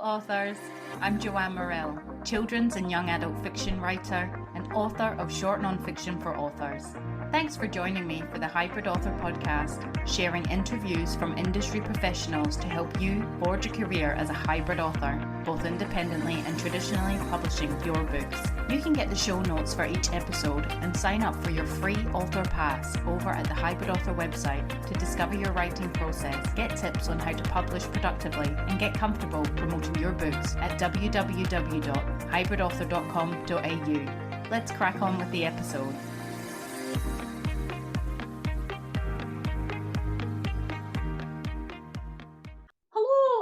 authors. I'm Joanne Morrell, children's and young adult fiction writer and author of short non-fiction for authors. Thanks for joining me for the Hybrid Author podcast, sharing interviews from industry professionals to help you forge a career as a hybrid author, both independently and traditionally publishing your books. You can get the show notes for each episode and sign up for your free author pass over at the Hybrid Author website to discover your writing process, get tips on how to publish productively, and get comfortable promoting your books at www.hybridauthor.com.au. Let's crack on with the episode.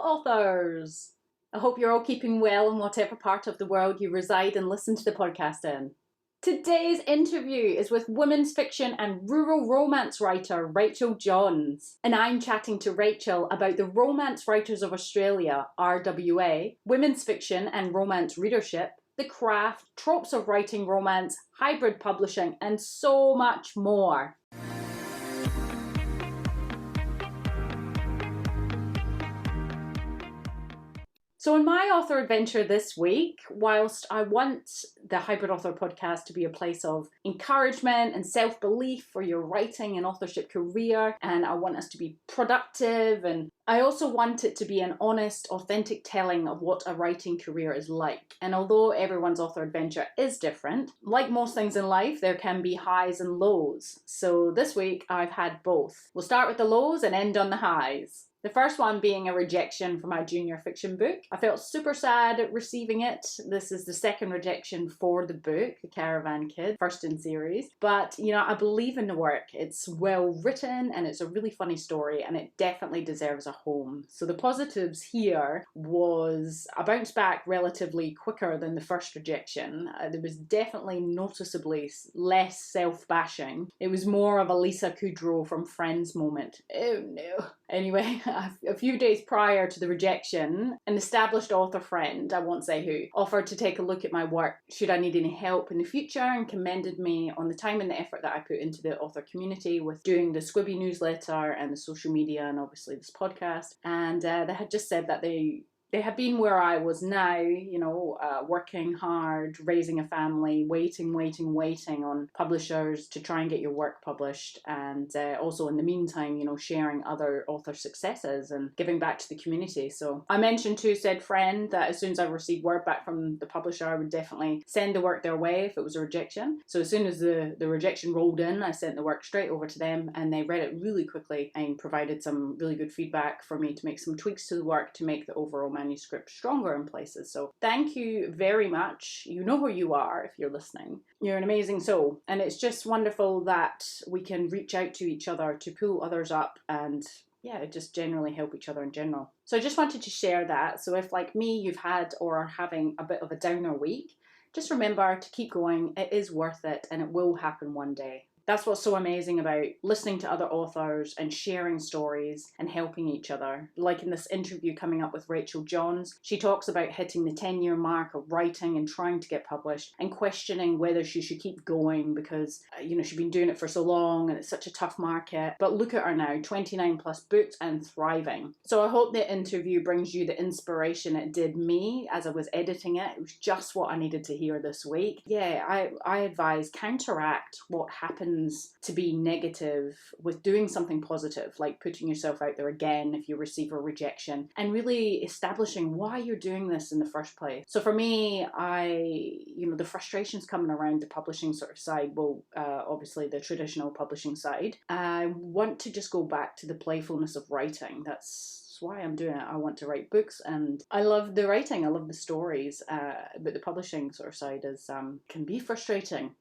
Authors! I hope you're all keeping well in whatever part of the world you reside and listen to the podcast in. Today's interview is with women's fiction and rural romance writer Rachael Johns. And I'm chatting to Rachael about the Romance Writers of Australia, RWA, women's fiction and romance readership, the craft, tropes of writing romance, hybrid publishing, and so much more. So in my author adventure this week, whilst I want the Hybrid Author podcast to be a place of encouragement and self-belief for your writing and authorship career, and I want us to be productive, and I also want it to be an honest, authentic telling of what a writing career is like. And although everyone's author adventure is different, like most things in life, there can be highs and lows. So this week I've had both. We'll start with the lows and end on the highs. The first one being a rejection for my junior fiction book. I felt super sad at receiving it. This is the second rejection for the book, The Caravan Kid, first in series. But, I believe in the work. It's well written and it's a really funny story and it definitely deserves a home. So the positives here was I bounced back relatively quicker than the first rejection. There was definitely noticeably less self-bashing. It was more of a Lisa Kudrow from Friends moment. Oh no. Anyway, a few days prior to the rejection, an established author friend, I won't say who, offered to take a look at my work should I need any help in the future and commended me on the time and the effort that I put into the author community with doing the Squibby newsletter and the social media and obviously this podcast. And they had just said that they had been where I was now, working hard, raising a family, waiting on publishers to try and get your work published. And also in the meantime, sharing other author successes and giving back to the community. So I mentioned to said friend that as soon as I received word back from the publisher, I would definitely send the work their way if it was a rejection. So as soon as the rejection rolled in, I sent the work straight over to them and they read it really quickly and provided some really good feedback for me to make some tweaks to the work to make the overall manuscript stronger in places. So thank you very much. You know who you are if you're listening. You're an amazing soul. And it's just wonderful that we can reach out to each other to pull others up and just generally help each other in general. So I just wanted to share that. So if like me, you've had or are having a bit of a downer week, just remember to keep going. It is worth it and it will happen one day. That's what's so amazing about listening to other authors and sharing stories and helping each other. Like in this interview coming up with Rachael Johns, she talks about hitting the 10-year mark of writing and trying to get published and questioning whether she should keep going because, she's been doing it for so long and it's such a tough market. But look at her now, 29 plus books and thriving. So I hope the interview brings you the inspiration it did me as I was editing it. It was just what I needed to hear this week. I advise counteract what happens to be negative with doing something positive, like putting yourself out there again if you receive a rejection and really establishing why you're doing this in the first place. So for me, the frustrations coming around the publishing sort of side, obviously the traditional publishing side, I want to just go back to the playfulness of writing. That's why I'm doing it. I want to write books and I love the writing, I love the stories, but the publishing sort of side can be frustrating.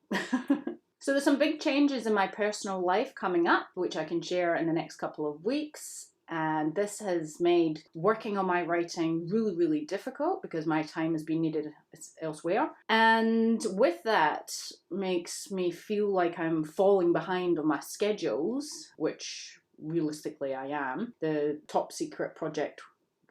So there's some big changes in my personal life coming up, which I can share in the next couple of weeks. And this has made working on my writing really, really difficult because my time has been needed elsewhere. And with that makes me feel like I'm falling behind on my schedules, which realistically I am. The top secret project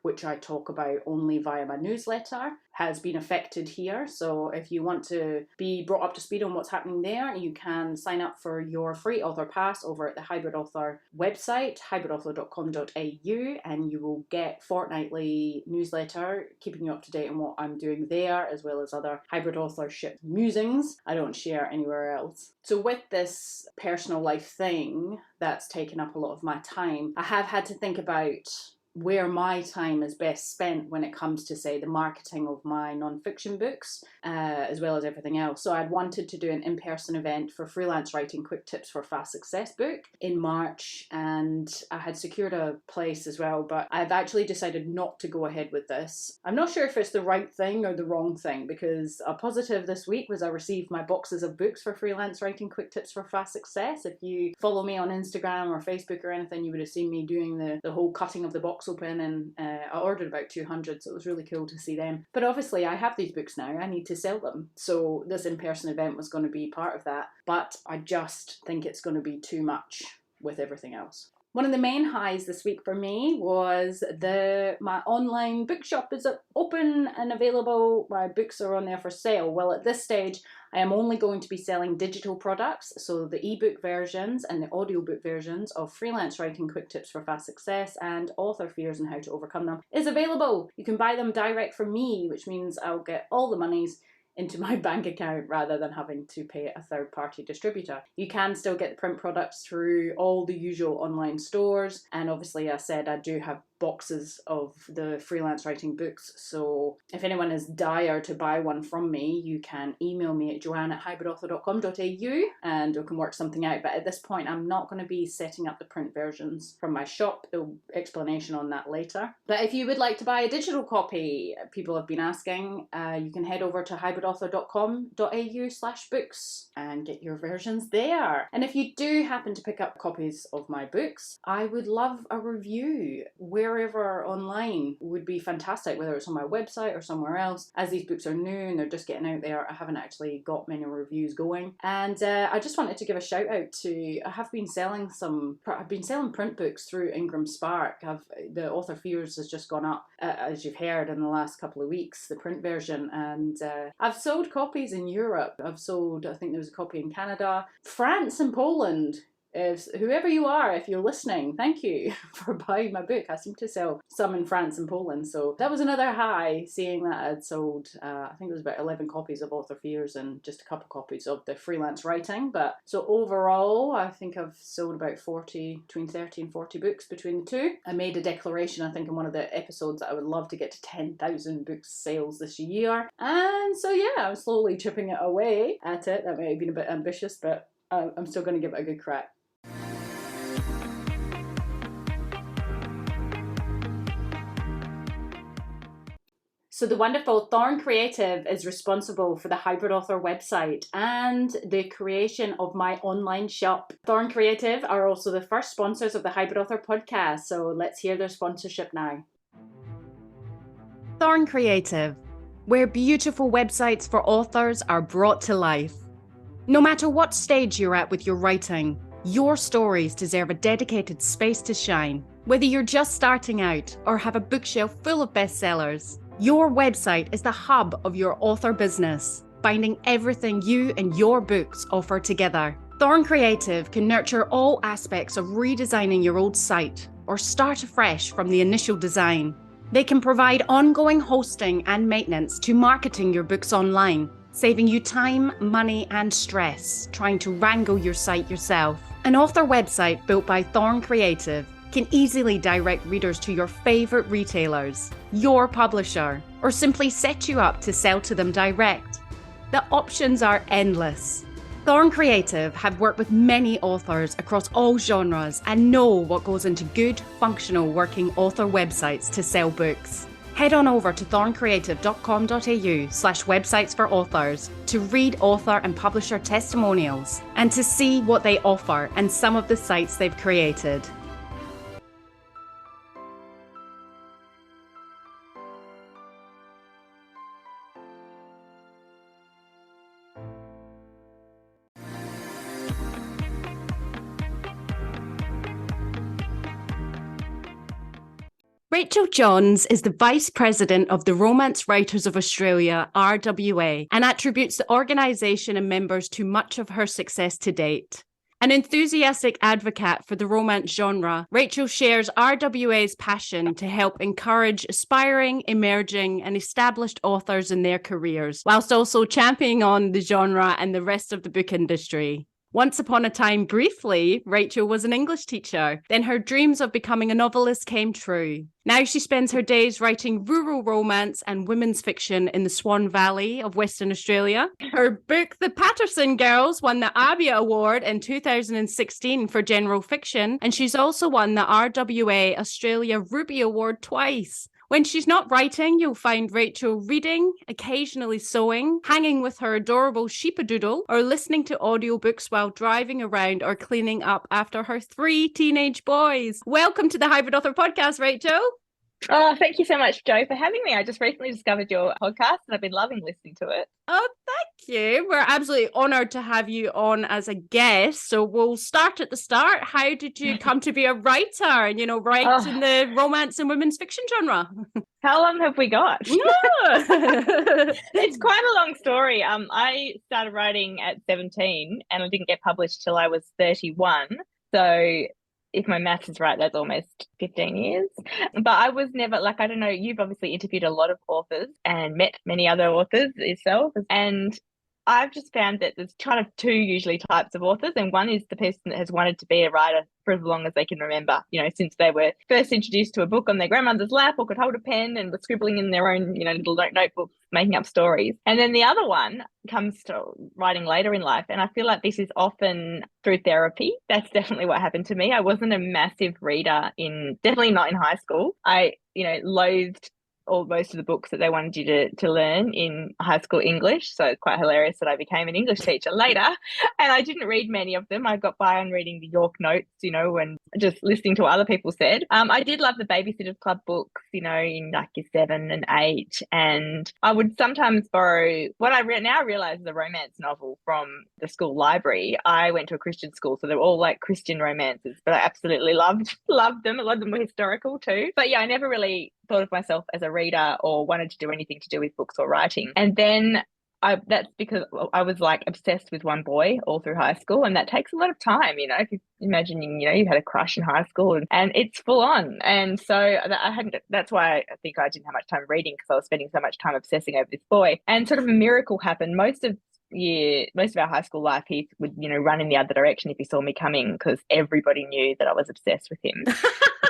which I talk about only via my newsletter, has been affected here. So if you want to be brought up to speed on what's happening there, you can sign up for your free author pass over at the Hybrid Author website, hybridauthor.com.au, and you will get fortnightly newsletter keeping you up to date on what I'm doing there, as well as other hybrid authorship musings I don't share anywhere else. So with this personal life thing that's taken up a lot of my time, I have had to think about where my time is best spent when it comes to, say, the marketing of my non-fiction books, as well as everything else. So I'd wanted to do an in-person event for Freelance Writing Quick Tips for Fast Success book in March, and I had secured a place as well, but I've actually decided not to go ahead with this. I'm not sure if it's the right thing or the wrong thing, because a positive this week was I received my boxes of books for Freelance Writing Quick Tips for Fast Success. If you follow me on Instagram or Facebook or anything, you would have seen me doing the whole cutting of the box open, and I ordered about 200, so it was really cool to see them. But obviously I have these books now, I need to sell them, so this in-person event was going to be part of that, but I just think it's going to be too much with everything else. One of the main highs this week for me was my online bookshop is open and available. My books are on there for sale. Well, at this stage, I am only going to be selling digital products, so the ebook versions and the audiobook versions of Freelance Writing Quick Tips for Fast Success and Author Fears and How to Overcome Them is available. You can buy them direct from me, which means I'll get all the monies into my bank account rather than having to pay a third-party distributor. You can still get the print products through all the usual online stores, and obviously I said I do have boxes of the freelance writing books, so if anyone is dire to buy one from me, you can email me at joanne@hybridauthor.com.au and we can work something out. But at this point I'm not going to be setting up the print versions from my shop. Explanation on that later. But if you would like to buy a digital copy, people have been asking, you can head over to hybridauthor.com.au/books and get your versions there. And if you do happen to pick up copies of my books, I would love a review wherever online would be fantastic, whether it's on my website or somewhere else. As these books are new and they're just getting out there, I haven't actually got many reviews going. And I just wanted to give a shout out to, I've been selling print books through Ingram Spark. The Author Fears has just gone up, as you've heard, in the last couple of weeks, the print version, and I've sold copies in Europe. I think there was a copy in Canada, France and Poland. Whoever you are, if you're listening, thank you for buying my book. I seem to sell some in France and Poland, so that was another high, seeing that I'd sold, I think it was about 11 copies of Author Fears and just a couple copies of the freelance writing. But so overall, I think I've sold about between 30 and 40 books between the two. I made a declaration, I think, in one of the episodes that I would love to get to 10,000 books sales this year. And so yeah, I'm slowly chipping it away at it. That may have been a bit ambitious, but I'm still going to give it a good crack. So the wonderful Thorn Creative is responsible for the Hybrid Author website and the creation of my online shop. Thorn Creative are also the first sponsors of the Hybrid Author podcast, so let's hear their sponsorship now. Thorn Creative, where beautiful websites for authors are brought to life. No matter what stage you're at with your writing, your stories deserve a dedicated space to shine. Whether you're just starting out or have a bookshelf full of bestsellers, your website is the hub of your author business, binding everything you and your books offer together. Thorn Creative can nurture all aspects of redesigning your old site or start afresh from the initial design. They can provide ongoing hosting and maintenance to marketing your books online, saving you time, money, and stress trying to wrangle your site yourself. An author website built by Thorn Creative can easily direct readers to your favorite retailers, your publisher, or simply set you up to sell to them direct. The options are endless. Thorn Creative have worked with many authors across all genres and know what goes into good, functional working author websites to sell books. Head on over to thorncreative.com.au/websites for authors to read author and publisher testimonials and to see what they offer and some of the sites they've created. Rachael Johns is the Vice President of the Romance Writers of Australia, RWA, and attributes the organisation and members to much of her success to date. An enthusiastic advocate for the romance genre, Rachael shares RWA's passion to help encourage aspiring, emerging, and established authors in their careers, whilst also championing on the genre and the rest of the book industry. Once upon a time, briefly, Rachael was an English teacher. Then her dreams of becoming a novelist came true. Now she spends her days writing rural romance and women's fiction in the Swan Valley of Western Australia. Her book, The Patterson Girls, won the ABIA Award in 2016 for general fiction, and she's also won the RWA Australia Ruby Award twice. When she's not writing, you'll find Rachael reading, occasionally sewing, hanging with her adorable sheepadoodle, or listening to audiobooks while driving around or cleaning up after her 3 teenage boys. Welcome to the Hybrid Author Podcast, Rachael. Oh, thank you so much, Jo, for having me. I just recently discovered your podcast and I've been loving listening to it. Oh, thank you. We're absolutely honoured to have you on as a guest. So we'll start at the start. How did you come to be a writer and, write in the romance and women's fiction genre? How long have we got? It's quite a long story. I started writing at 17 and I didn't get published till I was 31. So if my maths is right, that's almost 15 years. But I was never, I don't know, you've obviously interviewed a lot of authors and met many other authors yourself. And I've just found that there's kind of 2 usually types of authors. And one is the person that has wanted to be a writer for as long as they can remember, since they were first introduced to a book on their grandmother's lap or could hold a pen and were scribbling in their own, little notebooks, making up stories. And then the other one comes to writing later in life. And I feel like this is often through therapy. That's definitely what happened to me. I wasn't a massive reader definitely not in high school. I, loathed most of the books that they wanted you to learn in high school English. So it's quite hilarious that I became an English teacher later. And I didn't read many of them. I got by on reading the York Notes, and just listening to what other people said. I did love the Babysitters Club books, in year 7 and 8. And I would sometimes borrow what I now realize is a romance novel from the school library. I went to a Christian school, so they're all Christian romances, but I absolutely loved them. A lot of them were historical too. But yeah, I never really thought of myself as a reader or wanted to do anything to do with books or writing. And then that's because I was obsessed with one boy all through high school, and that takes a lot of time, if you're imagining, you had a crush in high school and it's full on. And so that's why I think I didn't have much time reading, because I was spending so much time obsessing over this boy. And sort of a miracle happened. Most of our high school life, he would, run in the other direction if he saw me coming, because everybody knew that I was obsessed with him.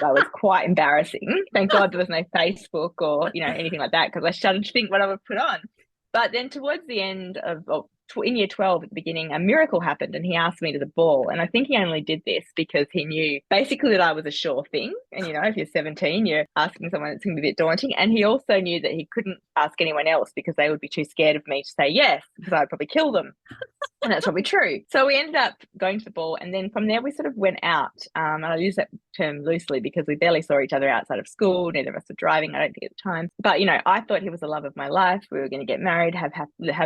That was quite embarrassing. Thank God there was no Facebook or, anything like that, because I shuddered to think what I would put on. But then towards the end in year 12 at the beginning, a miracle happened and he asked me to the ball. And I think he only did this because he knew basically that I was a sure thing. And, if you're 17, you're asking someone that's going to be a bit daunting. And he also knew that he couldn't ask anyone else because they would be too scared of me to say yes, because I'd probably kill them. And that's probably true. So we ended up going to the ball. And then from there, we sort of went out. And I use that term loosely because we barely saw each other outside of school. Neither of us were driving, I don't think, at the time. But, I thought he was the love of my life. We were going to get married, have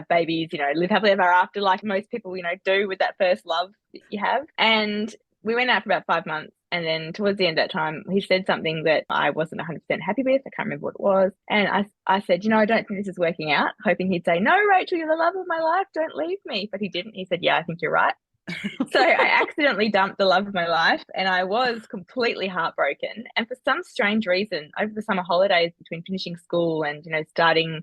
babies, live happily ever after, like most people, do with that first love that you have. And we went out for about 5 months. And then towards the end of that time, he said something that I wasn't 100% happy with. I can't remember what it was. And I said, I don't think this is working out, hoping he'd say, no, Rachael, you're the love of my life. Don't leave me. But he didn't. He said, yeah, I think you're right. So I accidentally dumped the love of my life and I was completely heartbroken. And for some strange reason, over the summer holidays between finishing school and,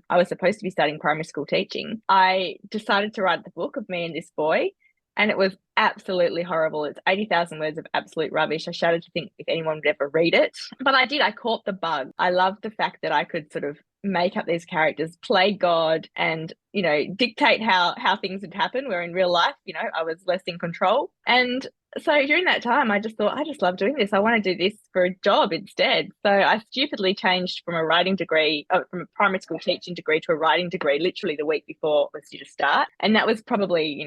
I was supposed to be starting primary school teaching, I decided to write the book of me and this boy. And it was absolutely horrible. It's 80,000 words of absolute rubbish. I shuddered to think if anyone would ever read it. But I did. I caught the bug. I loved the fact that I could sort of make up these characters, play God, and, dictate how things would happen, where in real life, I was less in control. And so during that time, I just thought, I just love doing this. I want to do this for a job instead. So I stupidly changed from from a primary school teaching degree to a writing degree, literally the week before it was due to start. And that was probably,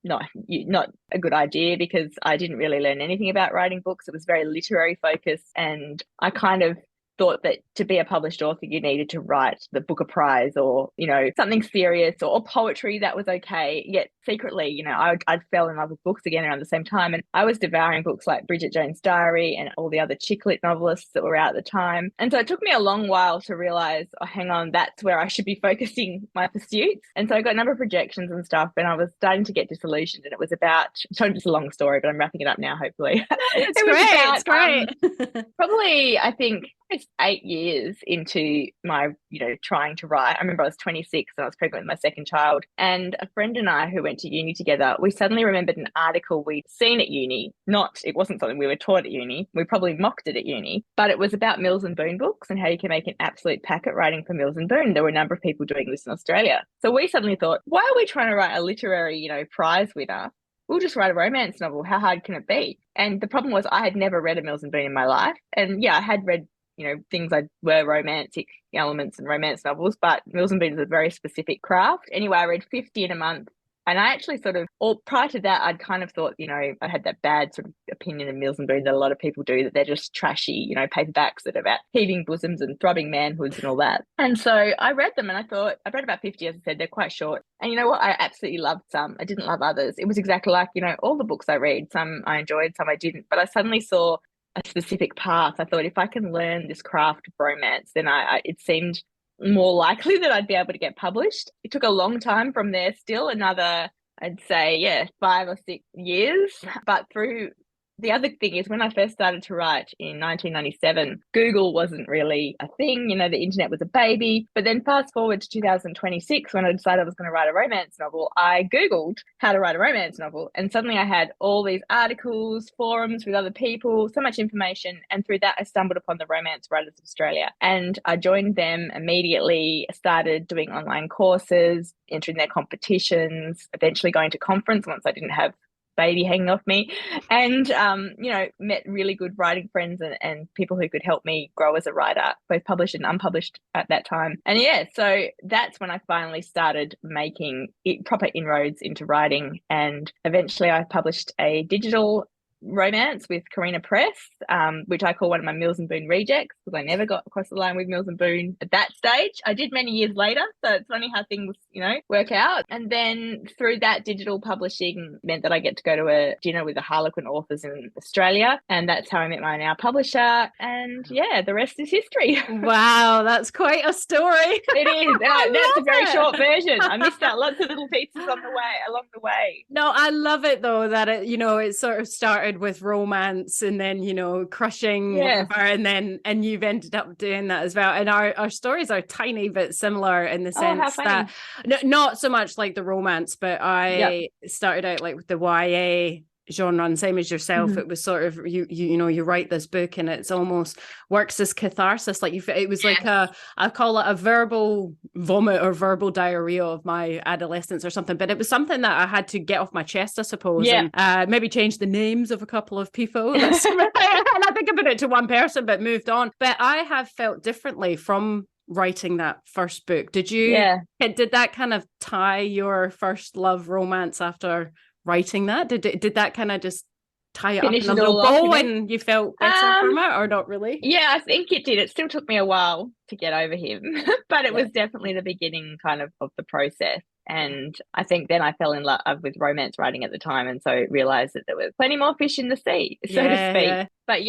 not a good idea, because I didn't really learn anything about writing books. It was very literary focused, and I kind of thought that to be a published author, you needed to write the Booker Prize or, something serious or poetry that was okay. Yet secretly, I fell in love with books again around the same time. And I was devouring books like Bridget Jones's Diary and all the other chick lit novelists that were out at the time. And so it took me a long while to realize, oh, hang on, that's where I should be focusing my pursuits. And so I got a number of projections and stuff, and I was starting to get disillusioned. And it was about, it's a long story, but I'm wrapping it up now, hopefully. It's great. Probably, I think, it's 8 years into my, trying to write. I remember I was 26 and I was pregnant with my second child. And a friend and I who went to uni together, we suddenly remembered an article we'd seen at uni. It wasn't something we were taught at uni. We probably mocked it at uni, but it was about Mills and Boon books and how you can make an absolute packet writing for Mills and Boon. There were a number of people doing this in Australia. So we suddenly thought, why are we trying to write a literary, prize winner? We'll just write a romance novel. How hard can it be? And the problem was I had never read a Mills and Boon in my life. And yeah, I had read things were romantic elements and romance novels, but Mills and Boon is a very specific craft. Anyway, I read 50 in a month. And I actually prior to that, I'd kind of thought, I had that bad sort of opinion of Mills and Boon that a lot of people do, that they're just trashy, paperbacks that are about heaving bosoms and throbbing manhoods and all that. And so I read them and I thought, I read about 50, as I said, they're quite short. And you know what? I absolutely loved some. I didn't love others. It was exactly like, all the books I read, some I enjoyed, some I didn't. But I suddenly saw a specific path. I thought if I can learn this craft of romance, then it seemed more likely that I'd be able to get published. It took a long time from there, still another, I'd say, 5 or 6 years. But the other thing is, when I first started to write in 1997, Google wasn't really a thing. The internet was a baby. But then fast forward to 2026, when I decided I was going to write a romance novel, I Googled how to write a romance novel. And suddenly I had all these articles, forums with other people, so much information. And through that, I stumbled upon the Romance Writers of Australia. And I joined them immediately, started doing online courses, entering their competitions, eventually going to conference once I didn't have baby hanging off me, and met really good writing friends and people who could help me grow as a writer, both published and unpublished at that time. And so that's when I finally started making proper inroads into writing, and eventually I published a digital romance with Carina Press, which I call one of my Mills and Boon rejects, because I never got across the line with Mills and Boon at that stage. I did many years later, so it's funny how things, work out. And then through that, digital publishing meant that I get to go to a dinner with the Harlequin authors in Australia, and that's how I met my now publisher. And the rest is history. Wow, that's quite a story. It is. That's a very short version. I missed out lots of little pieces along the way. No, I love it though that it sort of started with romance and then crushing her, and you've ended up doing that as well. And our stories are tiny but similar in the sense that not so much like the romance, but I started out like with the YA genre, and same as yourself, it was sort of you write this book and it's almost works as catharsis. Like it was like I call it a verbal vomit or verbal diarrhea of my adolescence or something, but it was something that I had to get off my chest, I suppose, and maybe change the names of a couple of people. And I think I put it to one person but moved on. But I have felt differently from writing that first book. Did that kind of tie your first love romance after writing that? Did that kind of just tie it up in a little bow and you felt better from it, or not really? Yeah, I think it did. It still took me a while to get over him, but it was definitely the beginning kind of the process. And I think then I fell in love with romance writing at the time, and so realized that there was plenty more fish in the sea, so to speak. Yeah. But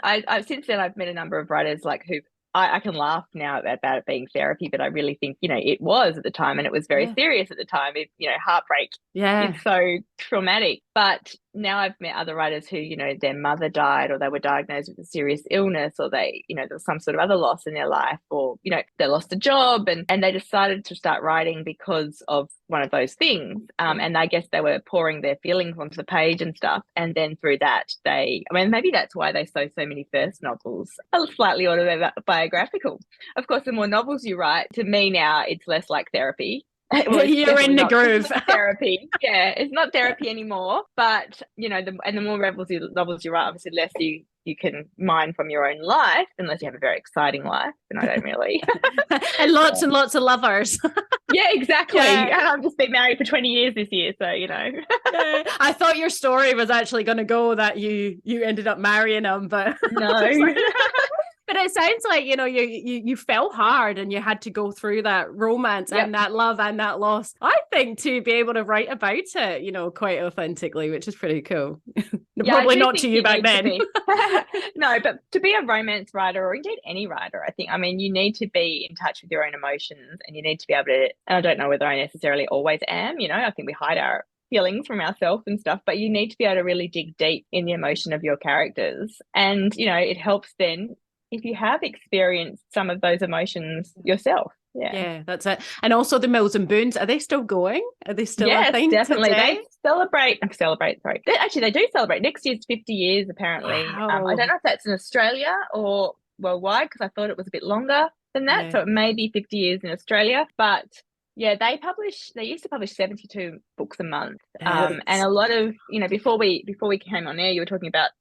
I since then I've met a number of writers who I can laugh now about it being therapy, but I really think, it was at the time, and it was very serious at the time. Heartbreak is so traumatic. But now I've met other writers who, their mother died, or they were diagnosed with a serious illness, or they, there was some sort of other loss in their life, or, they lost a job and they decided to start writing because of one of those things. And I guess they were pouring their feelings onto the page and stuff. And then through that, maybe that's why they so many first novels are slightly autobiographical. Of course, the more novels you write, to me now, it's less like therapy. You're in the groove. Therapy. It's not therapy anymore. But, the more novels you write, obviously less you can mine from your own life, unless you have a very exciting life, and I don't really. And lots and lots of lovers. Yeah, exactly. And I've just been married for 20 years this year, so I thought your story was actually going to go that you ended up marrying him, but no. But it sounds like, you fell hard and you had to go through that romance and that love and that loss. I think to be able to write about it, quite authentically, which is pretty cool. Probably not to you back then. No, but to be a romance writer, or indeed any writer, I mean, you need to be in touch with your own emotions, and you need to be able to, and I don't know whether I necessarily always am, I think we hide our feelings from ourselves and stuff, but you need to be able to really dig deep in the emotion of your characters. And, it helps then if you have experienced some of those emotions yourself. Yeah, that's it. And also the Mills and Boons, are they still going? Are they still a thing definitely today? They celebrate, sorry. Actually, they do celebrate. Next year's 50 years, apparently. Wow. I don't know if that's in Australia or worldwide, because I thought it was a bit longer than that. Yeah. So it may be 50 years in Australia. But yeah, they used to publish 72 books a month. And a lot of, before we came on air, you were talking about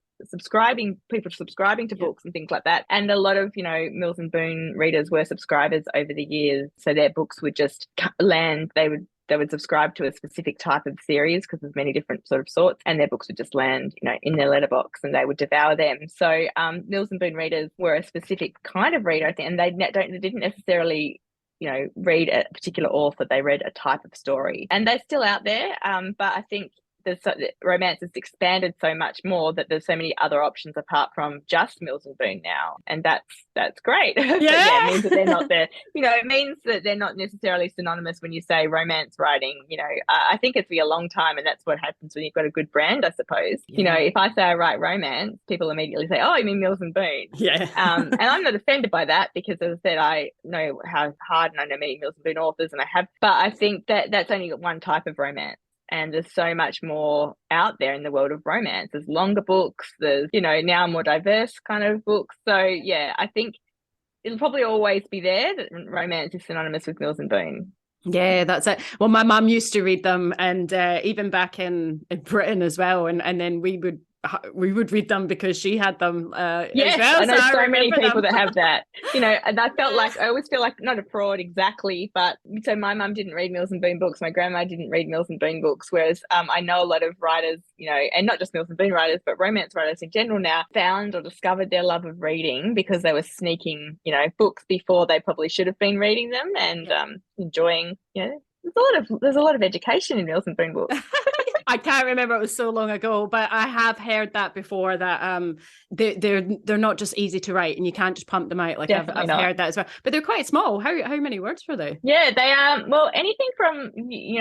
people subscribing to books and things like that, and a lot of Mills and Boon readers were subscribers over the years, so their books would just land. They would subscribe to a specific type of series, because there's many different sort of sorts, and their books would just land in their letterbox, and they would devour them. So Mills and Boon readers were a specific kind of reader, I think, and they didn't necessarily read a particular author. They read a type of story, and they're still out there, but I think romance has expanded so much more that there's so many other options apart from just Mills and Boon now, and that's great. Yeah. But yeah, it means that they're not there. It means that they're not necessarily synonymous when you say romance writing. I think it's a long time, and that's what happens when you've got a good brand, I suppose. Yeah. If I say I write romance, people immediately say, "Oh, you mean Mills and Boon?" Yeah. And I'm not offended by that, because, as I said, I know how hard, and I know many Mills and Boon authors, and but I think that that's only one type of romance. And there's so much more out there in the world of romance. There's longer books, there's, now more diverse kind of books. So, yeah, I think it'll probably always be there that romance is synonymous with Mills and Boon. Yeah, that's it. Well, my mum used to read them, and even back in Britain as well. And then we would read them because she had them yes, as well. I know so many people that have that. And I always feel like not a fraud exactly, but so my mum didn't read Mills and Boon books, my grandma didn't read Mills and Boon books, whereas I know a lot of writers, and not just Mills and Boon writers, but romance writers in general now, found or discovered their love of reading because they were sneaking, books before they probably should have been reading them, and enjoying, there's a lot of education in Mills and Boon books. I can't remember, it was so long ago, but I have heard that before, that they're not just easy to write, and you can't just pump them out. Like I've heard that as well. But they're quite small. How many words were they? Yeah, they are. Well, anything from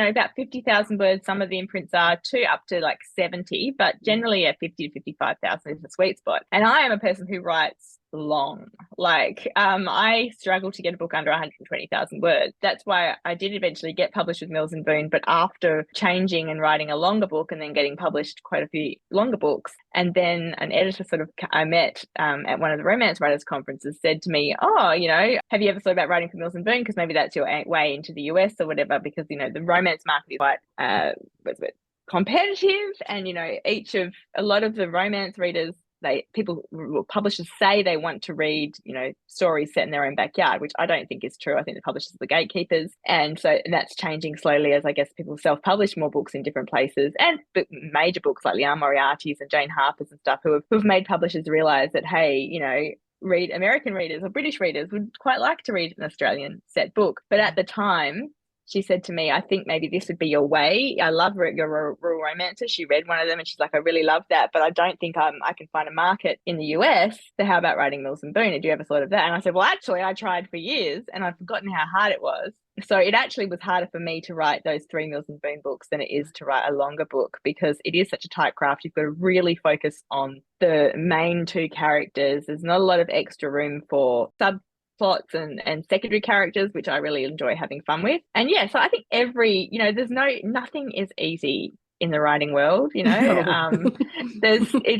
about 50,000 words. Some of the imprints are up to like 70, but generally at 50 to 55,000 is the sweet spot. And I am a person who writes long. Like I struggle to get a book under 120,000 words. That's why I did eventually get published with Mills and Boon, but after changing and writing a longer book and then getting published quite a few longer books, and then an editor I met at one of the romance writers conferences said to me, "Oh, have you ever thought about writing for Mills and Boon? Because maybe that's your way into the US or whatever, because the romance market is quite competitive, and a lot of the romance readers, publishers say they want to read, stories set in their own backyard, which I don't think is true. I think the publishers are the gatekeepers. And that's changing slowly as I guess people self-publish more books in different places, and major books like Leanne Moriarty's and Jane Harper's and stuff who've made publishers realize that, hey, American readers or British readers would quite like to read an Australian set book. But at the time, she said to me, "I think maybe this would be your way. I love your rural romances." She read one of them and she's like, "I really love that, but I don't think I can find a market in the US. So how about writing Mills and Boon? Have you ever thought of that?" And I said, "Well, actually, I tried for years and I've forgotten how hard it was." So it actually was harder for me to write those 3 Mills and Boon books than it is to write a longer book, because it is such a tight craft. You've got to really focus on the main 2 characters. There's not a lot of extra room for subplots and secondary characters, which I really enjoy having fun with. And yeah, so I think nothing is easy in the writing world, it's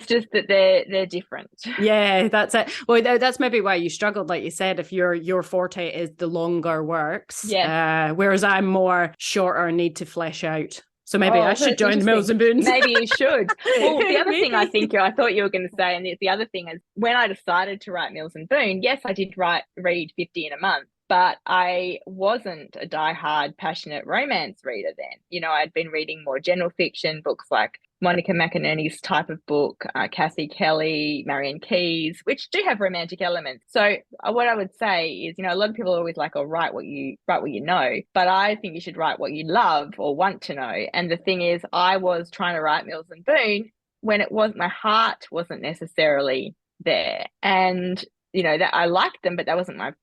just that they're different. Yeah, that's it. Well, that's maybe why you struggled, like you said, if your forte is the longer works. Yeah. Whereas I'm more shorter, need to flesh out. So maybe I should join the Mills and Boons. Maybe you should. Well, the other thing I thought you were going to say, and the other thing is, when I decided to write Mills and Boon, yes, I did read 50 in a month, but I wasn't a diehard, passionate romance reader then. I'd been reading more general fiction, books like Monica McInerney's type of book, Kathy Kelly, Marianne Keyes, which do have romantic elements. So what I would say is, a lot of people are always like, oh, write what you know, but I think you should write what you love or want to know. And the thing is, I was trying to write Mills and Boon when my heart wasn't necessarily there. And, that I liked them, but that wasn't my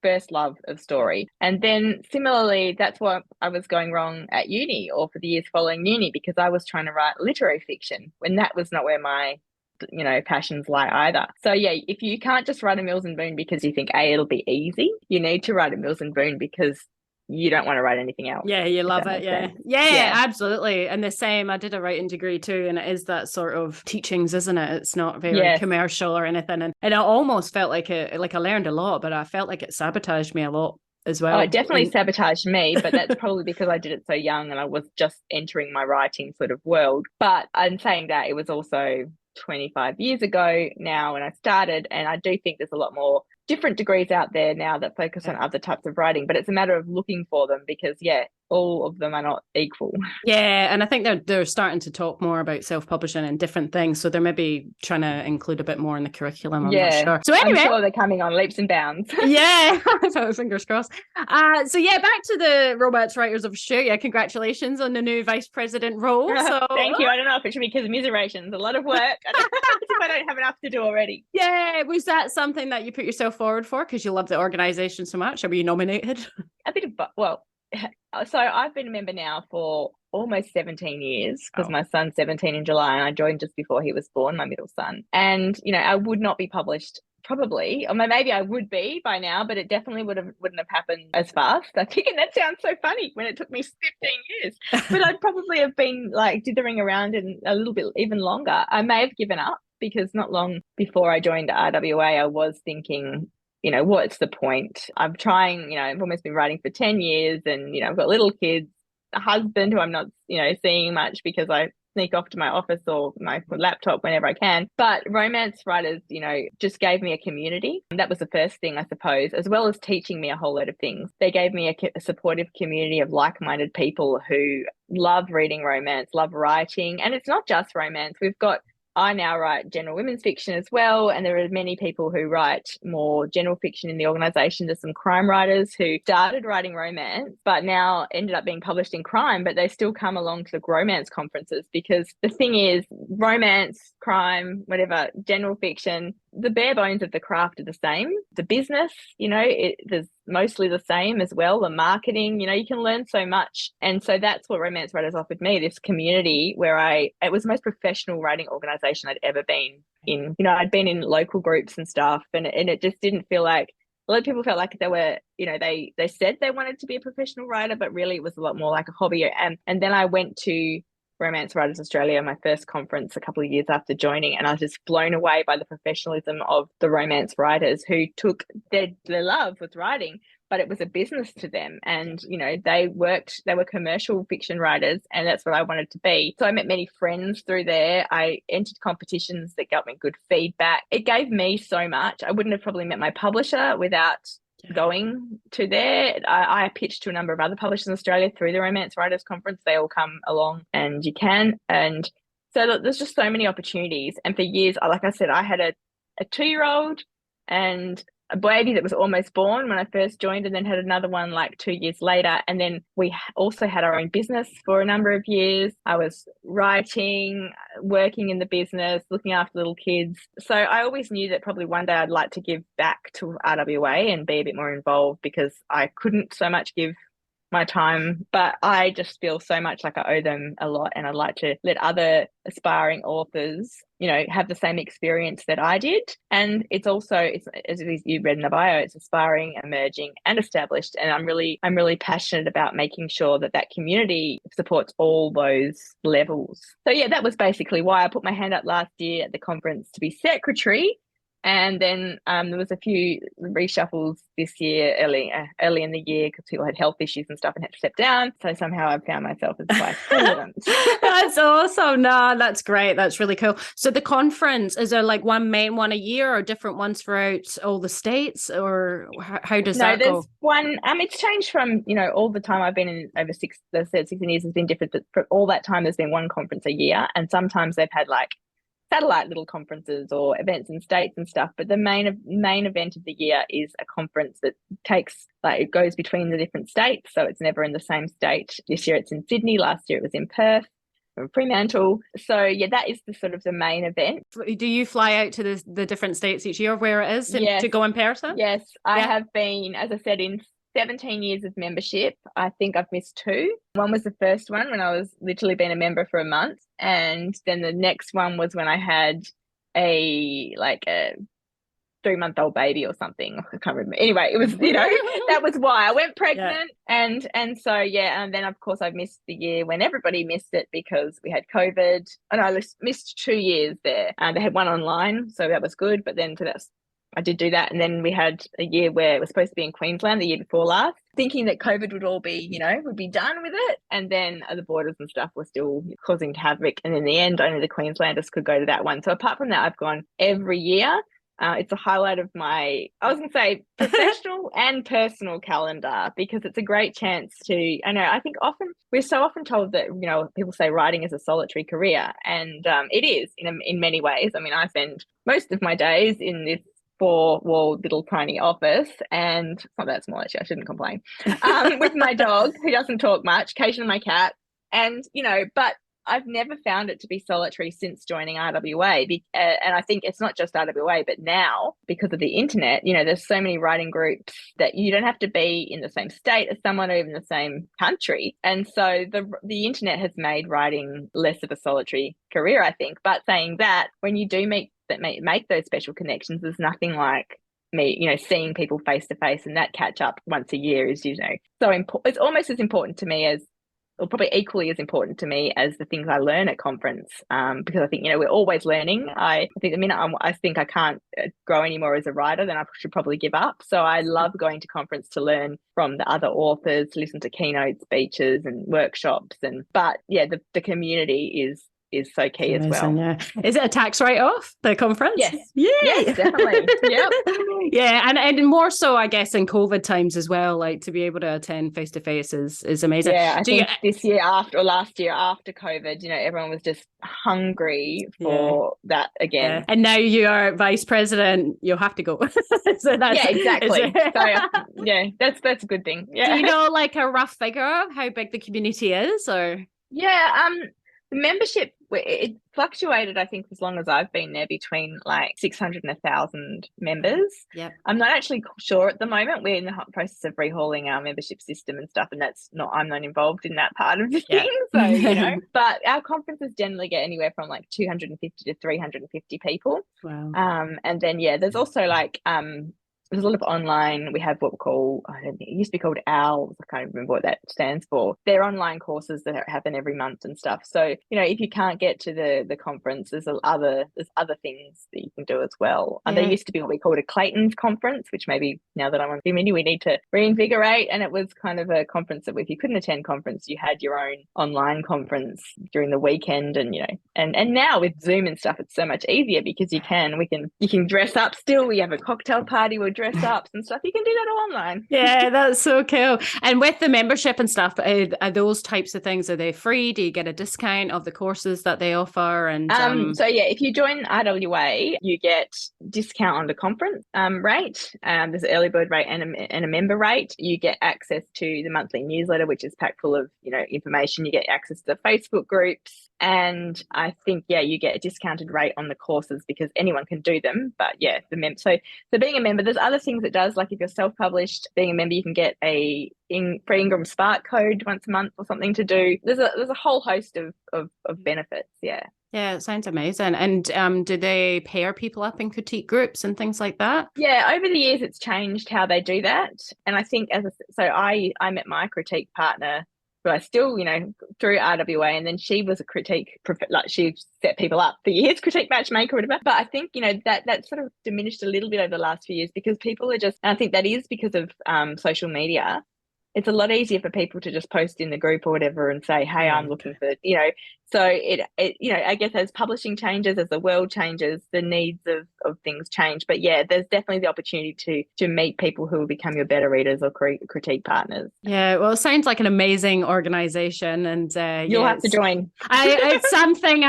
first love of story. And then similarly, that's what I was going wrong at uni or for the years following uni, because I was trying to write literary fiction when that was not where my passions lie either. So yeah, if you can't just write a Mills and Boon because you think it'll be easy, you need to write a Mills and Boon because you don't want to write anything else. Yeah, you love it. Yeah, absolutely. And the same, I did a writing degree too, and it is that sort of teachings, isn't it? It's not very commercial or anything. And I almost felt like I learned a lot, but I felt like it sabotaged me a lot as well. Oh, it definitely sabotaged me, but that's probably because I did it so young and I was just entering my writing sort of world. But I'm saying that it was also 25 years ago now when I started, and I do think there's a lot more different degrees out there now that focus on other types of writing, but it's a matter of looking for them because all of them are not equal. Yeah, and I think they're starting to talk more about self-publishing and different things, so they're maybe trying to include a bit more in the curriculum. I'm not sure. So anyway, I'm sure they're coming on leaps and bounds. Yeah, fingers crossed. So yeah, back to the Romance Writers of Australia. Congratulations on the new vice president role. So thank you. I don't know if it should be because of miserations, a lot of work. I don't have enough to do already. Yeah, was that something that you put yourself forward for because you love the organisation so much? Or were you nominated? A bit of so I've been a member now for almost 17 years because my son's 17 in July and I joined just before he was born, my middle son. And, I would not be published probably, or maybe I would be by now, but it definitely wouldn't have happened as fast, I think. And that sounds so funny when it took me 15 years, but I'd probably have been like dithering around in a little bit even longer. I may have given up because not long before I joined RWA, I was thinking, what's the point? I'm trying, I've almost been writing for 10 years and, I've got little kids, a husband who I'm not, seeing much because I sneak off to my office or my laptop whenever I can. But romance writers, just gave me a community. And that was the first thing, I suppose, as well as teaching me a whole lot of things. They gave me a supportive community of like-minded people who love reading romance, love writing. And it's not just romance. I now write general women's fiction as well, and there are many people who write more general fiction in the organisation. There's some crime writers who started writing romance but now ended up being published in crime, but they still come along to the romance conferences because the thing is, romance, crime, whatever, general fiction, the bare bones of the craft are the same. The business, there's mostly the same as well. The marketing, you can learn so much. And so that's what Romance Writers offered me, this community where it was the most professional writing organisation I'd ever been in. I'd been in local groups and stuff, and it just didn't feel like, a lot of people felt like they were, they said they wanted to be a professional writer, but really it was a lot more like a hobby. And then I went to Romance Writers Australia, my first conference a couple of years after joining, and I was just blown away by the professionalism of the romance writers who took their love with writing, but it was a business to them. And, they were commercial fiction writers, and that's what I wanted to be. So I met many friends through there. I entered competitions that got me good feedback. It gave me so much. I wouldn't have probably met my publisher without going to there. I pitched to a number of other publishers in Australia through the Romance Writers Conference. They all come along and you can. And so look, there's just so many opportunities. And for years, like I said, I had a 2-year-old and a baby that was almost born when I first joined, and then had another one like 2 years later. And then we also had our own business for a number of years. I was writing, working in the business, looking after little kids. So I always knew that probably one day I'd like to give back to RWA and be a bit more involved, because I couldn't so much give my time, but I just feel so much like I owe them a lot, and I'd like to let other aspiring authors, have the same experience that I did. And it's also, as you read in the bio, it's aspiring, emerging, and established. And I'm really passionate about making sure that community supports all those levels. So yeah, that was basically why I put my hand up last year at the conference to be secretary. And then there was a few reshuffles this year, early in the year, because people had health issues and stuff and had to step down. So somehow I found myself as vice president. That's awesome. No, that's great. That's really cool. So the conference, is there like one main one a year or different ones throughout all the states, or how does that go? No, there's one. It's changed from, all the time I've been in over 16 years has been different, but for all that time there's been one conference a year, and sometimes they've had like satellite little conferences or events in states and stuff. But the main event of the year is a conference that it goes between the different states, so it's never in the same state. This year it's in Sydney. Last year it was in Perth or Fremantle. So yeah, that is the sort of the main event. Do you fly out to the different states each year where it is to go in person? Yes, I have been, as I said, in 17 years of membership. I think I've missed 2. One was the first one when I was literally been a member for a month, and then the next one was when I had a 3-month-old baby or something. I can't remember. Anyway, it was, that was why I went pregnant. Yeah. And so, and then of course I've missed the year when everybody missed it because we had COVID, and I missed 2 years there. They had one online, so that was good. But then I did do that. And then we had a year where it was supposed to be in Queensland the year before last, thinking that COVID would all be, would be done with it. And then the borders and stuff were still causing havoc. And in the end, only the Queenslanders could go to that one. So apart from that, I've gone every year. It's a highlight of my, I was going to say, professional and personal calendar, because it's a great chance to, I think we're so often told that, people say writing is a solitary career. And it is in many ways. I spend most of my days in this 4-wall little tiny office, and it's not that small actually, I shouldn't complain, with my dog who doesn't talk much, occasionally my cat, and but I've never found it to be solitary since joining RWA, and I think it's not just RWA, but now because of the internet, there's so many writing groups that you don't have to be in the same state as someone or even the same country, and so the internet has made writing less of a solitary career, I think. But saying that, when you do make those special connections, there's nothing like me, seeing people face to face, and that catch up once a year is, so important. It's almost as important to me as, or probably equally as important to me as the things I learn at conference, because I think, we're always learning. I think the minute I think I can't grow anymore as a writer, then I should probably give up. So I love going to conference to learn from the other authors, listen to keynote speeches and workshops, but the community is so key as well. Yeah. Is it a tax write-off, the conference? Yes. Yeah. Yes, definitely. Yep. Yeah, and more so, I guess, in COVID times as well, like to be able to attend face-to-face is amazing. Yeah, I think this year last year after COVID, everyone was just hungry for that again. Yeah. And now you are vice president, you'll have to go. So that's, exactly. So that's a good thing. Yeah. Do you know like a rough figure of how big the community is, or? Yeah, the membership, it fluctuated, I think, as long as I've been there, between like 600 and 1,000 members. Yeah, I'm not actually sure at the moment. We're in the process of rehauling our membership system and stuff, and I'm not involved in that part of the thing. So, but our conferences generally get anywhere from like 250 to 350 people. Wow. And then, there's also like, there's a lot of online. We have what we call, it used to be called OWLs. I can't remember what that stands for. They're online courses that happen every month and stuff. So, if you can't get to the conference, there's other things that you can do as well. And there used to be what we called a Clayton's conference, which maybe now that I'm on committee, we need to reinvigorate. And it was kind of a conference that if you couldn't attend conference, you had your own online conference during the weekend. And, and now with Zoom and stuff, it's so much easier because you can dress up still. We have a cocktail party. We'll dress ups and stuff. You can do that all online. Yeah, that's so cool. And with the membership and stuff, are those types of things, are they free? Do you get a discount of the courses that they offer? And so if you join RWA, you get discount on the conference rate. There's an early bird rate and a member rate. You get access to the monthly newsletter, which is packed full of information. You get access to the Facebook groups. And I think, you get a discounted rate on the courses because anyone can do them. But so being a member, there's other things it does. Like if you're self-published, being a member, you can get a free Ingram Spark code once a month or something to do. There's a whole host of benefits. Yeah. Yeah, it sounds amazing. And do they pair people up in critique groups and things like that? Yeah, over the years, it's changed how they do that. And I think I met my critique partner but I still, through RWA, and then she was a she set people up for years, critique matchmaker or whatever. But I think, that sort of diminished a little bit over the last few years because people are just, and I think that is because of social media. It's a lot easier for people to just post in the group or whatever and say, hey, I'm looking for, so it I guess as publishing changes, as the world changes, the needs of things change. But yeah, there's definitely the opportunity to meet people who will become your better readers or critique partners. Yeah, well, it sounds like an amazing organization, and you'll have to join. It's something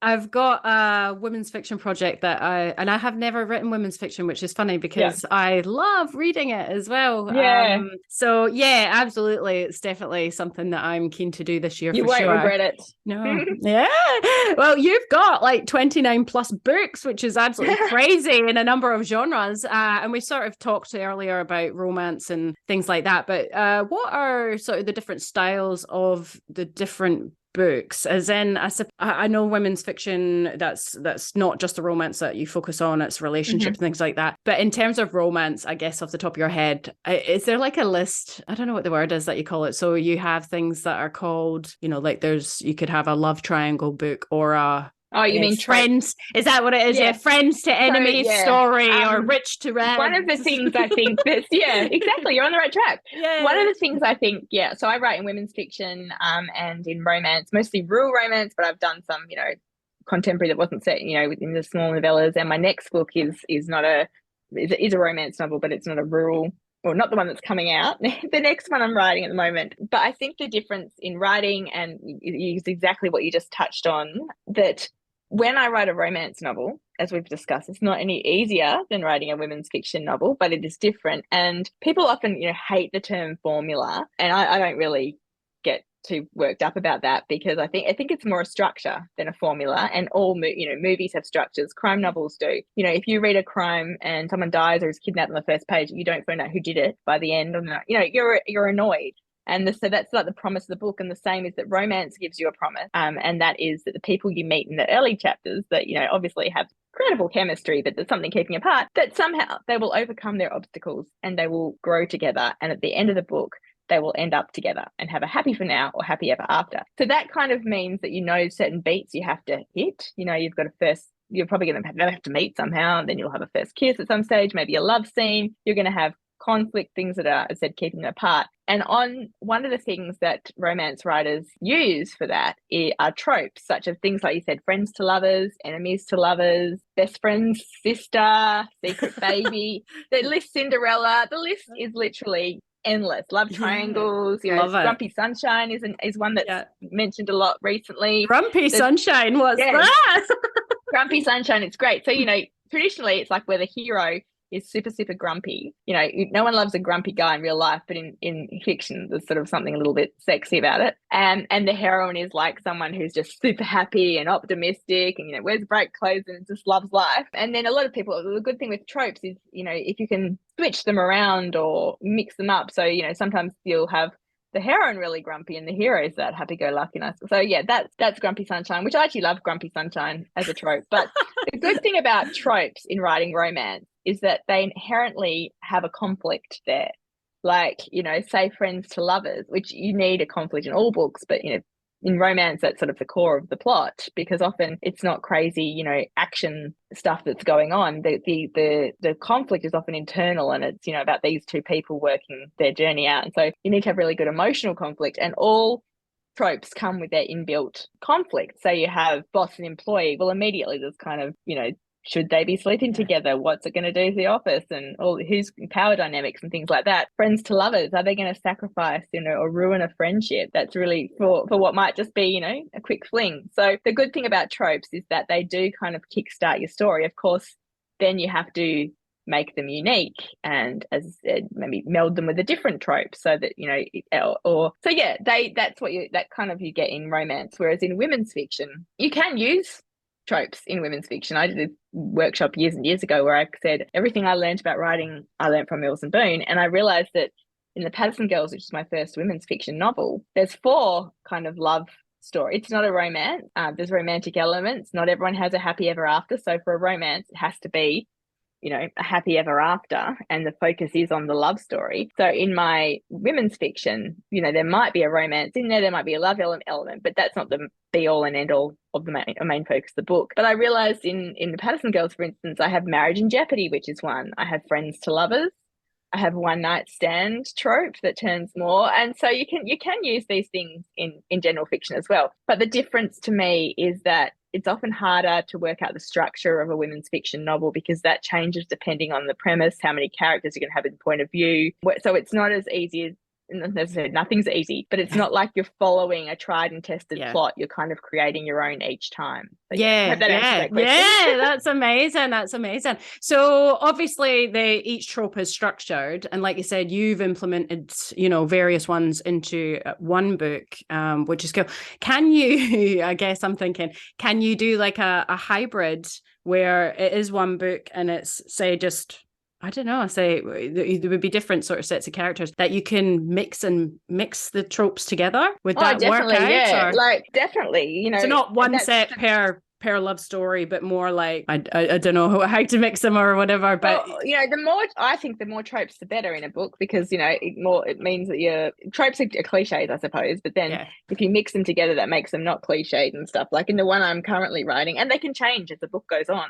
I've got a women's fiction project I have never written women's fiction, which is funny because I love reading it as well. Yeah. So yeah, absolutely, it's definitely something that I'm keen to do this year. You won't regret it. No. Yeah. Well, you've got like 29 plus books, which is absolutely crazy in a number of genres. And we sort of talked earlier about romance and things like that. But what are sort of the different styles of the different books? As in, I know women's fiction, that's not just the romance that you focus on, it's relationships and things like that. But in terms of romance, I guess off the top of your head, is there like a list? I don't know what the word is that you call it. So you have things that are called, like you could have a love triangle book or a Oh, you mean friends? Is that what it is? Yeah, friends to enemies story or rich to red. One of the things I think exactly. You're on the right track. Yeah. One of the things I think, so I write in women's fiction and in romance, mostly rural romance, but I've done some, contemporary that wasn't set, within the small novellas. And my next book is a romance novel, but it's not a rural. Or not the one that's coming out, the next one I'm writing at the moment. But I think the difference in writing and is exactly what you just touched on, that when I write a romance novel, as we've discussed, it's not any easier than writing a women's fiction novel, but it is different. And people often, hate the term formula. And I don't really get too worked up about that because I think it's more a structure than a formula. And all movies have structures. Crime novels do. If you read a crime and someone dies or is kidnapped on the first page, you don't find out who did it by the end. You're annoyed. And so that's like the promise of the book. And the same is that romance gives you a promise. And that is that the people you meet in the early chapters that, obviously have incredible chemistry, but there's something keeping apart, that somehow they will overcome their obstacles and they will grow together. And at the end of the book, they will end up together and have a happy for now or happy ever after. So that kind of means that certain beats you have to hit. You've got you're probably going to have to meet somehow, and then you'll have a first kiss at some stage, maybe a love scene. You're going to have conflict, things that are, as I said, keeping them apart. And one of the things that romance writers use for that are tropes, such as things like you said, friends to lovers, enemies to lovers, best friend's sister, secret baby, the list, Cinderella. The list is literally endless. Love triangles, Grumpy Sunshine is one that's mentioned a lot recently. Grumpy Sunshine, what's that? Grumpy Sunshine, it's great. So, traditionally it's like where the hero is super, super grumpy. No one loves a grumpy guy in real life, but in fiction, there's sort of something a little bit sexy about it. And the heroine is like someone who's just super happy and optimistic and, wears bright clothes and just loves life. And then a lot of people, the good thing with tropes is, if you can switch them around or mix them up. So, sometimes you'll have the heroine really grumpy and the hero is that happy-go-luckiness. So yeah, that's Grumpy Sunshine, which I actually love Grumpy Sunshine as a trope. But the good thing about tropes in writing romance is that they inherently have a conflict there. Like, say friends to lovers, which you need a conflict in all books, but in romance, that's sort of the core of the plot, because often it's not crazy, action stuff that's going on. The conflict is often internal, and it's, about these two people working their journey out. And so you need to have really good emotional conflict, and all tropes come with their inbuilt conflict. So you have boss and employee. Well, immediately there's kind of, should they be sleeping together? What's it going to do to the office? And all who's power dynamics and things like that. Friends to lovers, are they going to sacrifice, or ruin a friendship that's really for what might just be, a quick fling? So the good thing about tropes is that they do kind of kickstart your story. Of course, then you have to make them unique and, as I said, maybe meld them with a different trope so that, that kind of you get in romance. Whereas in women's fiction, you can use tropes in women's fiction. I did a workshop years and years ago where I said everything I learned about writing, I learned from Mills and Boon. And I realized that in the Patterson Girls, which is my first women's fiction novel, there's 4 kind of love story. It's not a romance. There's romantic elements. Not everyone has a happy ever after. So for a romance, it has to be a happy ever after, and the focus is on the love story. So in my women's fiction, there might be a romance in there might be a love element, but that's not the be all and end all of the main focus of the book. But I realized in the Patterson Girls, for instance, I have marriage in jeopardy, which is one. I have friends to lovers. I have one night stand trope that turns more. And so you can use these things in general fiction as well. But the difference to me is that it's often harder to work out the structure of a women's fiction novel, because that changes depending on the premise, how many characters you're going to have in point of view. So it's not as easy as, as I said, nothing's easy, but it's not like you're following a tried and tested plot. You're kind of creating your own each time. So, I hope that answers that question. Yeah, that's amazing. That's amazing. So obviously each trope is structured, and like you said, you've implemented, various ones into one book, which is cool. Can you, I guess I'm thinking, can you do like a hybrid where it is one book and it's, say, just, I don't know, there would be different sort of sets of characters that you can mix the tropes together? Would that work out? Yeah, like definitely, So not one set per love story, but more like, I don't know how to mix them or whatever. But the more tropes, the better in a book, because it means that your tropes are cliches, I suppose. But then if you mix them together, that makes them not cliched and stuff. Like in the one I'm currently writing, and they can change as the book goes on.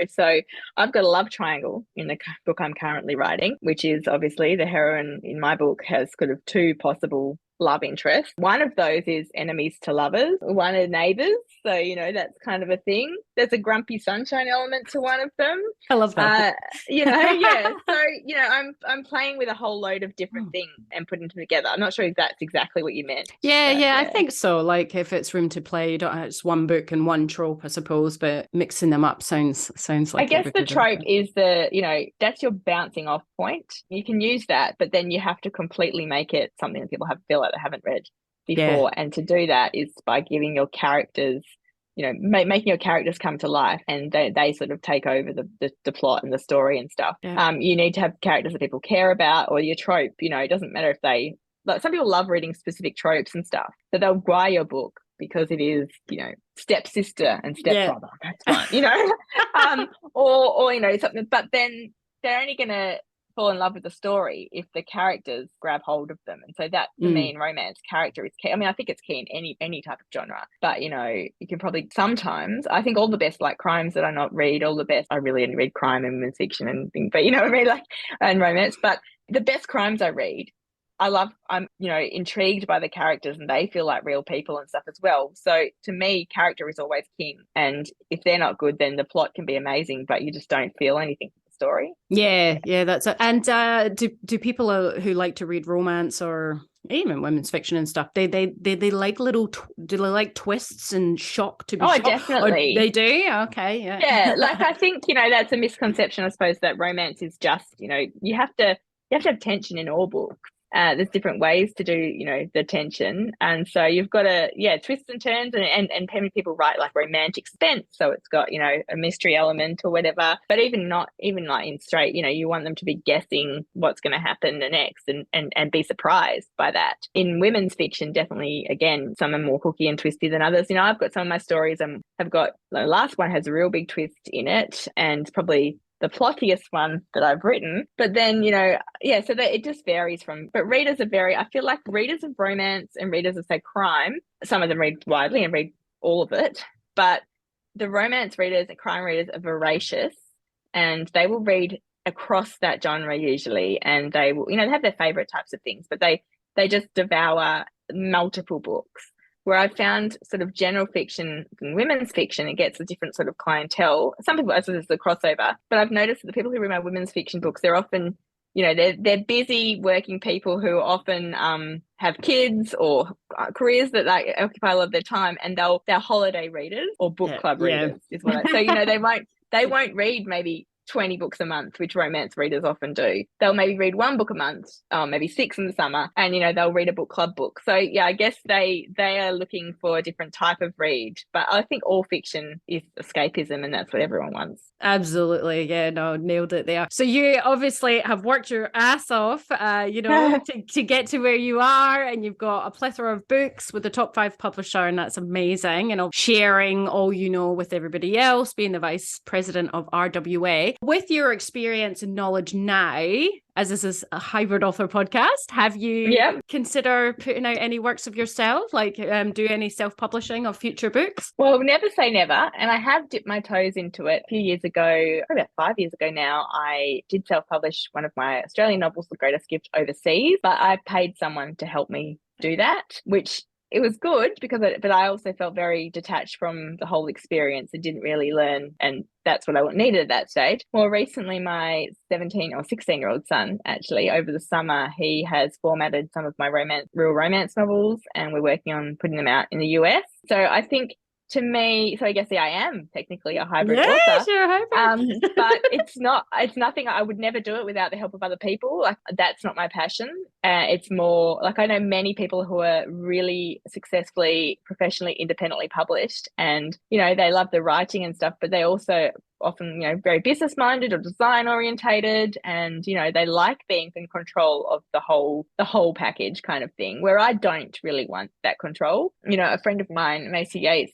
So I've got a love triangle in the book I'm currently writing, which is obviously the heroine in my book has sort of two possible love interests. One of those is enemies to lovers, one are neighbours. So, that's kind of a thing. There's a grumpy sunshine element to one of them. I love that. So, I'm playing with a whole load of different things and putting them together. I'm not sure if that's exactly what you meant. Yeah, I think so. Like if it's room to play, you don't have, it's one book and one trope, I suppose, but mixing them up sounds like, I guess the trope is that's your bouncing off point. You can use that, but then you have to completely make it something that people feel like they haven't read before. And to do that is by giving your characters, making your characters come to life, and they sort of take over the plot and the story and stuff. You need to have characters that people care about, or your trope, it doesn't matter if some people love reading specific tropes and stuff, so they'll buy your book because it is, stepsister and stepbrother. That's fine, or something. But then they're only going to fall in love with the story if the characters grab hold of them. And so that, for me, in romance, character is key. I mean, I think it's key in any type of genre, but you can probably sometimes, I think all the best like crimes that I not read, all the best, I really only read crime and women's fiction and things, but and romance, but the best crimes I read, I'm intrigued by the characters, and they feel like real people and stuff as well. So to me, character is always king, and if they're not good, then the plot can be amazing, but you just don't feel anything from the story. Yeah, that's it. And do people who like to read romance or even women's fiction and stuff, they like do they like twists and shock to be shocked? Definitely. They do? Okay, yeah. Like I think that's a misconception, I suppose, that romance is just you have to have tension in all books. There's different ways to do, the tension. And so you've got twists and turns, and many people write like romantic suspense. So it's got, a mystery element or whatever, but even like in straight, you want them to be guessing what's going to happen next and be surprised by that. In women's fiction, definitely, again, some are more hooky and twisty than others. I've got some of my stories have got, the last one has a real big twist in it, and probably the plottiest one that I've written. But then, so that it just varies but readers I feel like readers of romance and readers of, say, crime, some of them read widely and read all of it, but the romance readers and crime readers are voracious, and they will read across that genre usually, and they will, they have their favorite types of things, but they just devour multiple books. Where I've found sort of general fiction and women's fiction, it gets a different sort of clientele. Some people, as there's the crossover, but I've noticed that the people who read my women's fiction books, they're often, they're busy working people who often have kids or careers that occupy a lot of their time, and they're holiday readers or book club readers is what so they won't read maybe 20 books a month, which romance readers often do. They'll maybe read one book a month, maybe 6 in the summer, and they'll read a book club book. So I guess they are looking for a different type of read, but I think all fiction is escapism, and that's what everyone wants. Absolutely. Yeah, no, nailed it there. So you obviously have worked your ass off, to get to where you are, and you've got a plethora of books with the top 5 publisher, and that's amazing. Sharing all with everybody else, being the vice president of RWA. with your experience and knowledge now, as this is a hybrid author podcast, have you consider putting out any works of yourself, like do any self-publishing of future books? Well, never say never. And I have dipped my toes into it. A few years ago, about 5 years ago now, I did self-publish one of my Australian novels, The Greatest Gift, overseas, but I paid someone to help me do that, which it was good because but I also felt very detached from the whole experience and didn't really learn, and that's what I needed at that stage. More recently, my 17 or 16-year-old son, actually, over the summer, he has formatted some of my real romance novels, and we're working on putting them out in the US. So I think, to me, so I guess I am technically a hybrid author. You're a hybrid. But it's nothing, I would never do it without the help of other people. Like, that's not my passion. It's more like, I know many people who are really successfully, professionally, independently published, and, you know, they love the writing and stuff, but they also often, you know, very business minded or design orientated, and, you know, they like being in control of the whole package kind of thing, where I don't really want that control. You know, a friend of mine, Macy Yates,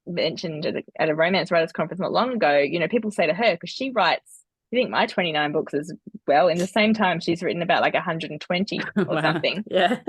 mentioned at a romance writers conference not long ago, you know, people say to her, because she writes, I think, my 29 books as well, in the same time she's written about like 120 or something. Yeah.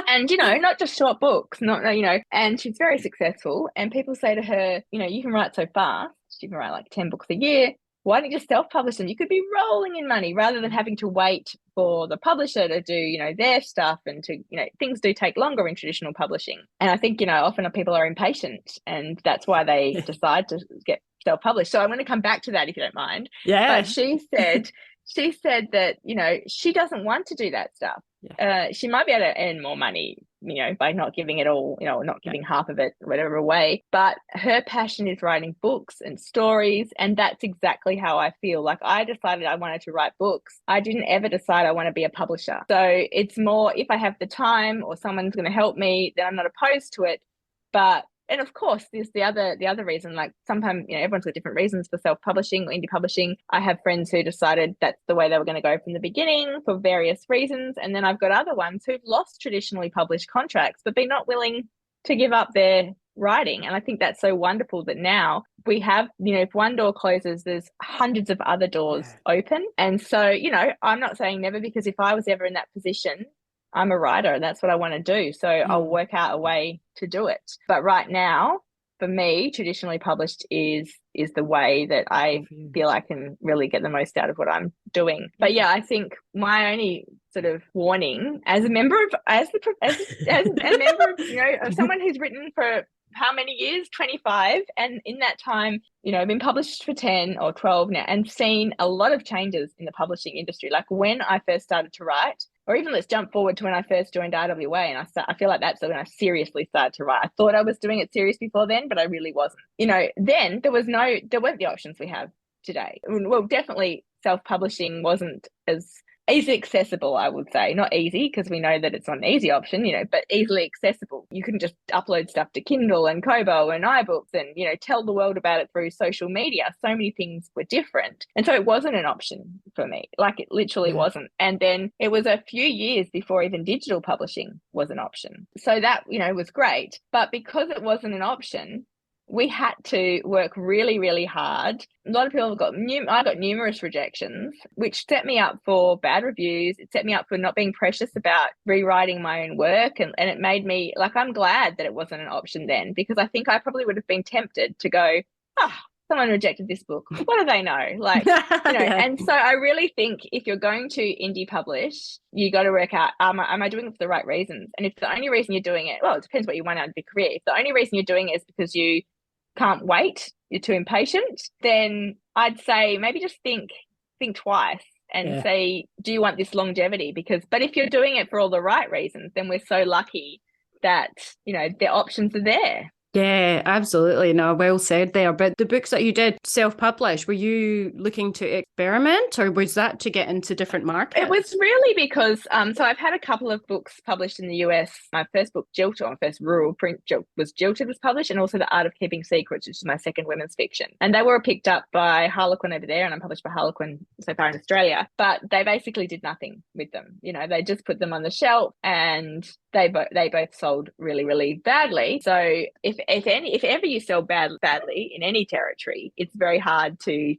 And, you know, not just short books, not, you know, and she's very successful, and people say to her, you know, you can write so fast, you can write like 10 books a year, why don't you just self-publish them? You could be rolling in money rather than having to wait for the publisher to do, you know, their stuff, and to, you know, things do take longer in traditional publishing. And I think, you know, often people are impatient, and that's why they decide to get self-published. So I'm going to come back to that, if you don't mind. Yeah. But she said that, you know, she doesn't want to do that stuff. She might be able to earn more money, you know, by not giving it all, you know, not giving half of it, whatever, away. But her passion is writing books and stories. And that's exactly how I feel. Like, I decided I wanted to write books. I didn't ever decide I want to be a publisher. So it's more, if I have the time or someone's going to help me, then I'm not opposed to it. But, and of course, there's the other reason, like, sometimes, you know, everyone's got different reasons for self-publishing or indie publishing. I have friends who decided that's the way they were going to go from the beginning for various reasons. And then I've got other ones who've lost traditionally published contracts, but been not willing to give up their writing. And I think that's so wonderful that now we have, you know, if one door closes, there's hundreds of other doors open. And so, you know, I'm not saying never, because if I was ever in that position, I'm a writer and that's what I want to do. So I'll work out a way to do it. But right now, for me, traditionally published is the way that I feel I can really get the most out of what I'm doing. But yeah, I think my only sort of warning as a member of, as a member of, you know, of someone who's written for how many years? 25. And in that time, you know, I've been published for 10 or 12 now, and seen a lot of changes in the publishing industry. Like, when I first started to write, or even let's jump forward to when I first joined RWA, and I feel like that's when I seriously started to write. I thought I was doing it serious before then, but I really wasn't. You know, then there weren't the options we have today. Well, definitely self-publishing wasn't as easily accessible, I would say. Not easy, because we know that it's not an easy option, you know, but easily accessible. You couldn't just upload stuff to Kindle and Kobo and iBooks and, you know, tell the world about it through social media. So many things were different. And so it wasn't an option for me. Like, it literally wasn't. And then it was a few years before even digital publishing was an option. So that, you know, was great. But because it wasn't an option, we had to work really, really hard. A lot of people I got numerous rejections, which set me up for bad reviews. It set me up for not being precious about rewriting my own work. And it made me, like, I'm glad that it wasn't an option then, because I think I probably would have been tempted to go, someone rejected this book. What do they know? Like, you know, and so I really think if you're going to indie publish, you got to work out, am I doing it for the right reasons? And if the only reason you're doing it, well, it depends what you want out of your career. If the only reason you're doing it is because you can't wait, you're too impatient, then I'd say maybe just think twice and say, do you want this longevity? But if you're doing it for all the right reasons, then we're so lucky that, you know, the options are there. Yeah, absolutely. No, well said there. But the books that you did self-publish, were you looking to experiment, or was that to get into different markets? It was really because, so I've had a couple of books published in the US. My first book, Jilted, my first rural print was Jilted, was published, and also The Art of Keeping Secrets, which is my second women's fiction. And they were picked up by Harlequin over there, and I'm published by Harlequin so far in Australia. But they basically did nothing with them. You know, they just put them on the shelf, and they both sold really, really badly. So if ever you sell badly in any territory, it's very hard to,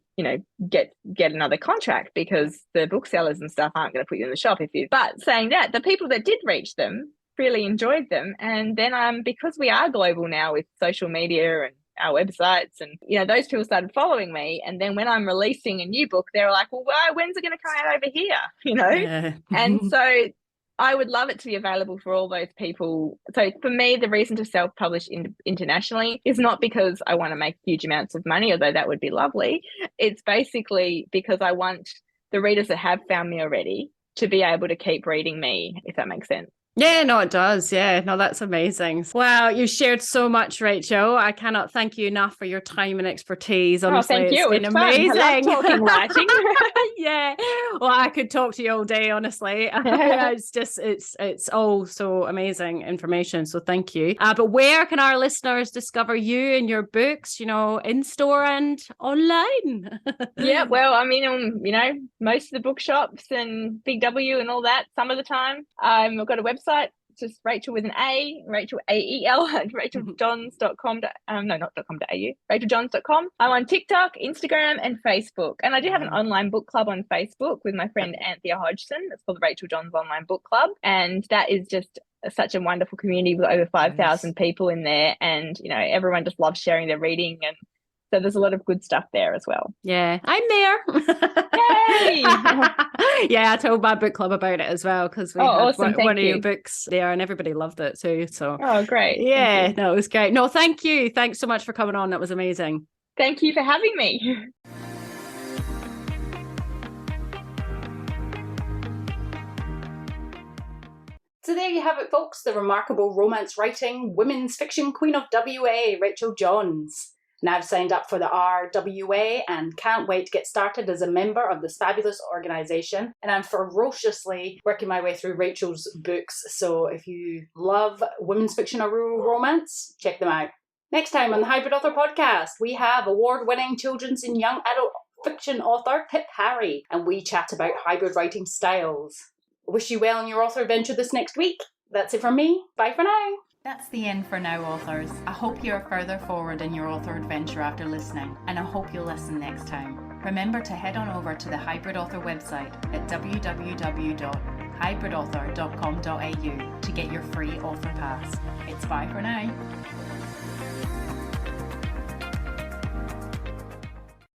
get another contract, because the booksellers and stuff aren't going to put you in the shop if you. But saying that, the people that did reach them really enjoyed them. And then because we are global now with social media and our websites, and those people started following me. And then when I'm releasing a new book, they're like, well, when's it going to come out over here? Yeah. And so I would love it to be available for all those people. So for me, the reason to self-publish internationally is not because I want to make huge amounts of money, although that would be lovely. It's basically because I want the readers that have found me already to be able to keep reading me, if that makes sense. Yeah, no, it does. Yeah, no, that's amazing. Wow, you shared so much, Rachel. I cannot thank you enough for your time and expertise. Honestly, thank you. It's been amazing. I love talking writing. Yeah, well, I could talk to you all day, honestly. It's all so amazing information. So thank you. But where can our listeners discover you and your books? In store and online. Yeah, well, I mean, most of the bookshops and Big W and all that. Some of the time, I've got a website. It's just Rachael with an A, Rachael AEL at RachelJohns.com. No, not .com.au. RachelJohns.com. I'm on TikTok, Instagram, and Facebook. And I do have an online book club on Facebook with my friend Anthea Hodgson. It's called the Rachael Johns Online Book Club. And that is just such a wonderful community with over 5,000 people in there. And, everyone just loves sharing their reading, and so there's a lot of good stuff there as well. Yeah, I'm there. Yay! Yeah, I told my book club about it as well, because we had awesome. one of your books there and everybody loved it too. So great. Yeah, no, it was great. No, thank you. Thanks so much for coming on. That was amazing. Thank you for having me. So there you have it, folks. The remarkable romance writing, women's fiction queen of WA, Rachael Johns. And I've signed up for the RWA and can't wait to get started as a member of this fabulous organisation. And I'm ferociously working my way through Rachel's books. So if you love women's fiction or rural romance, check them out. Next time on the Hybrid Author Podcast, we have award-winning children's and young adult fiction author Pip Harry, and we chat about hybrid writing styles. I wish you well in your author adventure this next week. That's it from me. Bye for now. That's the end for now, authors. I hope you're further forward in your author adventure after listening, and I hope you'll listen next time. Remember to head on over to the Hybrid Author website at www.hybridauthor.com.au to get your free author pass. It's bye for now.